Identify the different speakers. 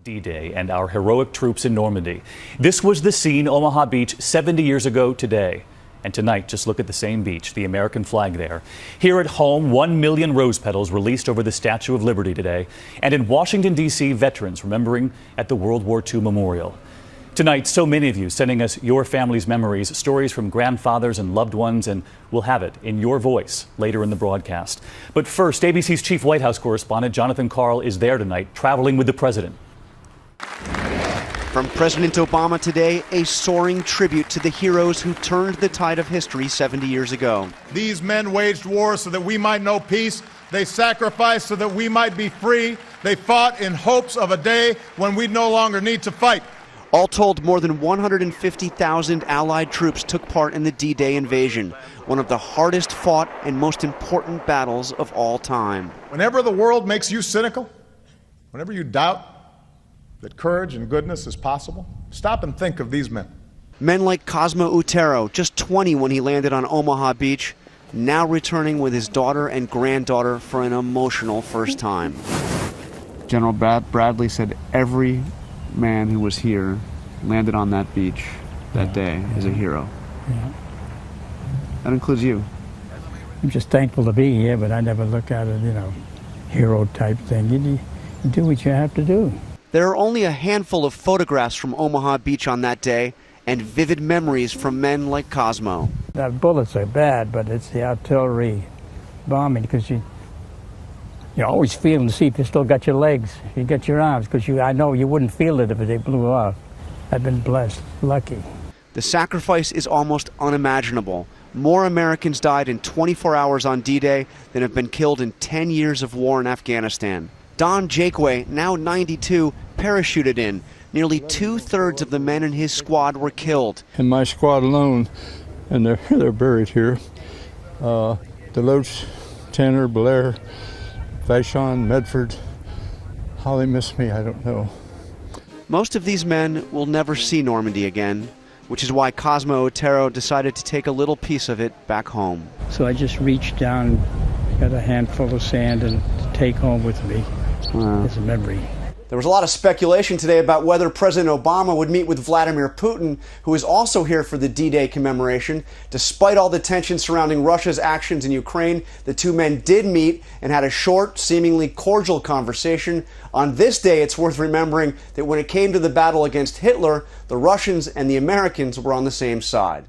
Speaker 1: D-Day and our heroic troops in Normandy. This was the scene, Omaha Beach, 70 years ago today. And tonight, just look at the same beach, the American flag there. Here at home, 1 million rose petals released over the Statue of Liberty today. And in Washington, D.C., veterans remembering at the World War II Memorial. Tonight, so many of you sending us your family's memories, stories from grandfathers and loved ones, and we'll have it in your voice later in the broadcast. But first, ABC's chief White House correspondent Jonathan Karl is there tonight, traveling with the president.
Speaker 2: From President Obama today, a soaring tribute to the heroes who turned the tide of history 70 years ago.
Speaker 3: These men waged war so that we might know peace. They sacrificed so that we might be free. They fought in hopes of a day when we no longer need to fight.
Speaker 2: All told, more than 150,000 Allied troops took part in the D-Day invasion, one of the hardest fought and most important battles of all time.
Speaker 3: Whenever the world makes you cynical, whenever you doubt that courage and goodness is possible, stop and think of these men.
Speaker 2: Men like Cosmo Otero, just 20 when he landed on Omaha Beach, now returning with his daughter and granddaughter for an emotional first time. General Bradley said every man who was here landed on that beach that day is a hero.
Speaker 4: Yeah.
Speaker 2: That includes you.
Speaker 4: I'm just thankful to be here, but I never look at it, hero type thing. You do what you have to do.
Speaker 2: There are only a handful of photographs from Omaha Beach on that day and vivid memories from men like Cosmo.
Speaker 4: The bullets are bad, but it's the artillery bombing, because you're always feeling to see if you still got your legs, you got your arms, because I know you wouldn't feel it if they blew off. I've been blessed, lucky.
Speaker 2: The sacrifice is almost unimaginable. More Americans died in 24 hours on D-Day than have been killed in 10 years of war in Afghanistan. Don Jakeway, now 92, parachuted in. Nearly 2/3 of the men in his squad were killed.
Speaker 5: In my squad alone, and they're buried here. Deloach, Tanner, Blair, Vashon, Medford. How they miss me, I don't know.
Speaker 2: Most of these men will never see Normandy again, which is why Cosmo Otero decided to take a little piece of it back home.
Speaker 4: So I just reached down, got a handful of sand and to take home with me as a memory.
Speaker 2: There was a lot of speculation today about whether President Obama would meet with Vladimir Putin, who is also here for the D-Day commemoration. Despite all the tension surrounding Russia's actions in Ukraine, the two men did meet and had a short, seemingly cordial conversation. On this day, it's worth remembering that when it came to the battle against Hitler, the Russians and the Americans were on the same side.